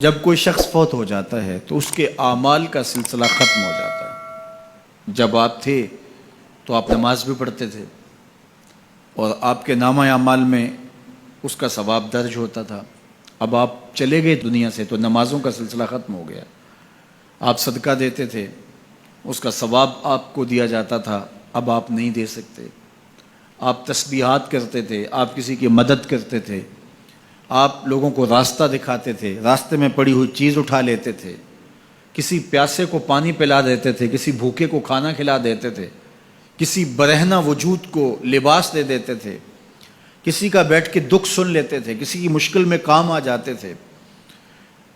جب کوئی شخص فوت ہو جاتا ہے تو اس کے اعمال کا سلسلہ ختم ہو جاتا ہے۔ جب آپ تھے تو آپ نماز بھی پڑھتے تھے اور آپ کے نامہ اعمال میں اس کا ثواب درج ہوتا تھا۔ اب آپ چلے گئے دنیا سے تو نمازوں کا سلسلہ ختم ہو گیا۔ آپ صدقہ دیتے تھے، اس کا ثواب آپ کو دیا جاتا تھا، اب آپ نہیں دے سکتے۔ آپ تسبیحات کرتے تھے، آپ کسی کی مدد کرتے تھے، آپ لوگوں کو راستہ دکھاتے تھے، راستے میں پڑی ہوئی چیز اٹھا لیتے تھے، کسی پیاسے کو پانی پلا دیتے تھے، کسی بھوکے کو کھانا کھلا دیتے تھے، کسی برہنہ وجود کو لباس دے دیتے تھے، کسی کا بیٹھ کے دکھ سن لیتے تھے، کسی کی مشکل میں کام آ جاتے تھے۔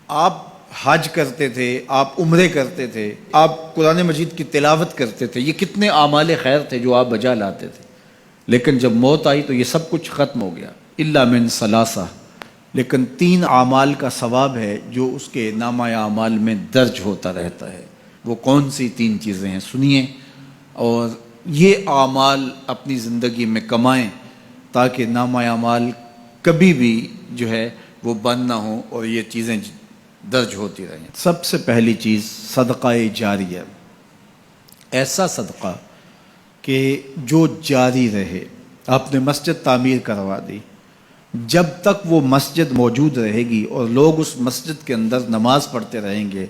آپ حج کرتے تھے، آپ عمرے کرتے تھے، آپ قرآن مجید کی تلاوت کرتے تھے۔ یہ کتنے اعمال خیر تھے جو آپ بجا لاتے تھے، لیکن جب موت آئی تو یہ سب کچھ ختم ہو گیا۔ الا من ثلاثہ، لیکن 3 اعمال کا ثواب ہے جو اس کے نامہ اعمال میں درج ہوتا رہتا ہے۔ وہ کون سی 3 چیزیں ہیں سنیے، اور یہ اعمال اپنی زندگی میں کمائیں تاکہ نامہ اعمال کبھی بھی جو ہے وہ بند نہ ہوں اور یہ چیزیں درج ہوتی رہیں۔ سب سے پہلی چیز صدقہ جاریہ، ایسا صدقہ کہ جو جاری رہے۔ آپ نے مسجد تعمیر کروا دی، جب تک وہ مسجد موجود رہے گی اور لوگ اس مسجد کے اندر نماز پڑھتے رہیں گے،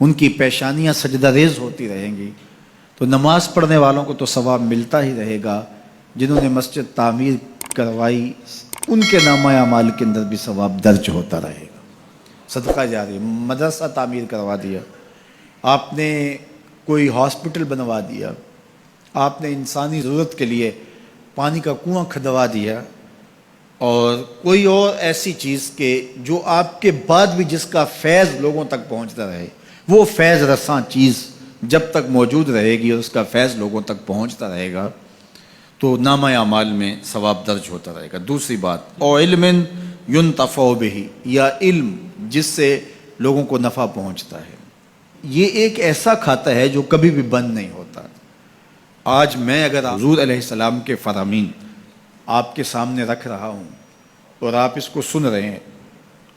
ان کی پیشانیاں سجدہ ریز ہوتی رہیں گی، تو نماز پڑھنے والوں کو تو ثواب ملتا ہی رہے گا، جنہوں نے مسجد تعمیر کروائی ان کے نامہ اعمال کے اندر بھی ثواب درج ہوتا رہے گا۔ صدقہ جاری، مدرسہ تعمیر کروا دیا، آپ نے کوئی ہاسپٹل بنوا دیا، آپ نے انسانی ضرورت کے لیے پانی کا کنواں کھدوا دیا، اور کوئی اور ایسی چیز کہ جو آپ کے بعد بھی جس کا فیض لوگوں تک پہنچتا رہے، وہ فیض رساں چیز جب تک موجود رہے گی اور اس کا فیض لوگوں تک پہنچتا رہے گا تو نامہ اعمال میں ثواب درج ہوتا رہے گا۔ دوسری بات، او علم ينتفع بہ، یا علم جس سے لوگوں کو نفع پہنچتا ہے۔ یہ ایک ایسا کھاتا ہے جو کبھی بھی بند نہیں ہوتا۔ آج میں اگر حضور علیہ السلام کے فرامین آپ کے سامنے رکھ رہا ہوں اور آپ اس کو سن رہے ہیں،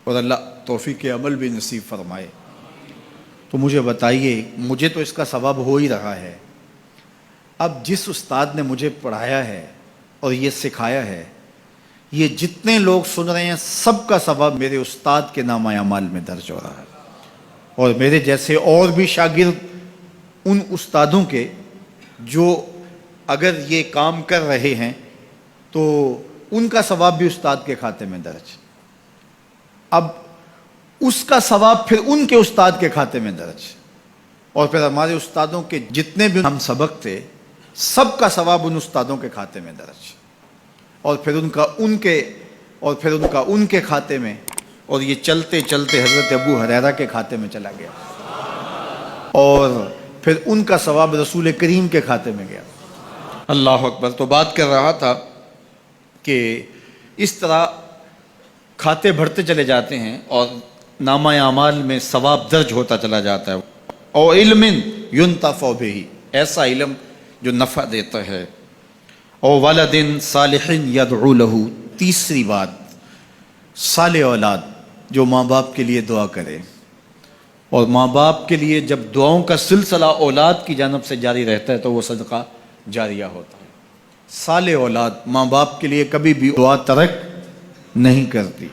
اور اللہ توفیق عمل بھی نصیب فرمائے، تو مجھے بتائیے، مجھے تو اس کا ثواب ہو ہی رہا ہے۔ اب جس استاد نے مجھے پڑھایا ہے اور یہ سکھایا ہے، یہ جتنے لوگ سن رہے ہیں سب کا ثواب میرے استاد کے نامہ اعمال میں درج ہو رہا ہے، اور میرے جیسے اور بھی شاگرد ان استادوں کے جو اگر یہ کام کر رہے ہیں تو ان کا ثواب بھی استاد کے کھاتے میں درج۔ اب اس کا ثواب پھر ان کے استاد کے کھاتے میں درج، اور پھر ہمارے استادوں کے جتنے بھی ہم سبق تھے سب کا ثواب ان استادوں کے کھاتے میں درج، اور پھر ان کا ان کے کھاتے میں، اور یہ چلتے چلتے حضرت ابو ہریرہ کے کھاتے میں چلا گیا، اور پھر ان کا ثواب رسول کریم کے کھاتے میں گیا۔ اللہ اکبر۔ تو بات کر رہا تھا کہ اس طرح کھاتے بڑھتے چلے جاتے ہیں اور نامہ اعمال میں ثواب درج ہوتا چلا جاتا ہے۔ او علم ينتفع بہ، ایسا علم جو نفع دیتا ہے۔ او ولد صالح یدعو لہ، تیسری بات صالح اولاد جو ماں باپ کے لیے دعا کرے، اور ماں باپ کے لیے جب دعاؤں کا سلسلہ اولاد کی جانب سے جاری رہتا ہے تو وہ صدقہ جاریہ ہوتا ہے۔ صالح اولاد ماں باپ کے لیے کبھی بھی دعا ترک نہیں کرتی۔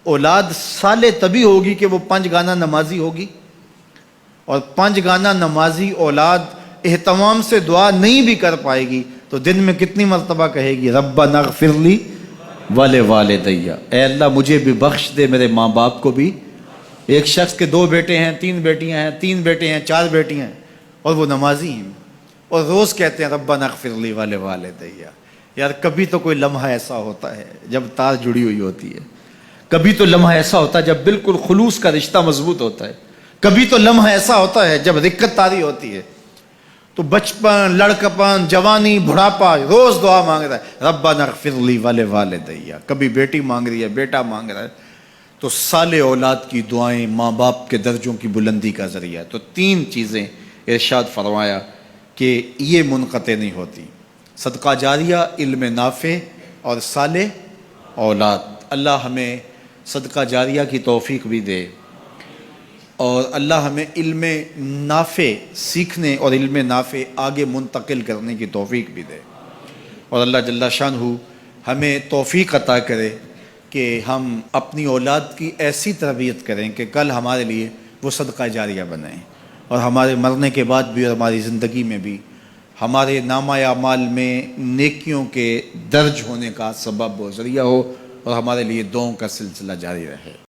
اولاد صالح تبھی ہوگی کہ وہ 5 گانا نمازی ہوگی، اور 5 گانا نمازی اولاد اہتمام سے دعا نہیں بھی کر پائے گی تو دن میں کتنی مرتبہ کہے گی ربنا اغفر لی ولوالدی، اے اللہ مجھے بھی بخش دے، میرے ماں باپ کو بھی۔ ایک شخص کے 2 بیٹے ہیں، 3 بیٹیاں ہیں، 3 بیٹے ہیں، 4 بیٹیاں ہیں، اور وہ نمازی ہیں، اور روز کہتے ہیں ربنا اغفر لی ولوالدی۔ یار کبھی تو کوئی لمحہ ایسا ہوتا ہے جب تار جڑی ہوئی ہوتی ہے، کبھی تو لمحہ ایسا ہوتا ہے جب بالکل خلوص کا رشتہ مضبوط ہوتا ہے، کبھی تو لمحہ ایسا ہوتا ہے جب رقت تاری ہوتی ہے۔ تو بچپن، لڑکپن، جوانی، بڑھاپا، روز دعا مانگ رہا ہے ربنا اغفر لی ولوالدی، کبھی بیٹی مانگ رہی ہے، بیٹا مانگ رہا ہے۔ تو صالح اولاد کی دعائیں ماں باپ کے درجوں کی بلندی کا ذریعہ ہے۔ تو 3 چیزیں ارشاد فرمایا کہ یہ منقطع نہیں ہوتی، صدقہ جاریہ، علم نافع، اور صالح اولاد۔ اللہ ہمیں صدقہ جاریہ کی توفیق بھی دے، اور اللہ ہمیں علم نافع سیکھنے اور علم نافع آگے منتقل کرنے کی توفیق بھی دے، اور اللہ جل شانہ ہمیں توفیق عطا کرے کہ ہم اپنی اولاد کی ایسی تربیت کریں کہ کل ہمارے لیے وہ صدقہ جاریہ بنیں، اور ہمارے مرنے کے بعد بھی اور ہماری زندگی میں بھی ہمارے نامہ اعمال میں نیکیوں کے درج ہونے کا سبب و ذریعہ ہو، اور ہمارے لیے دعاؤں کا سلسلہ جاری رہے۔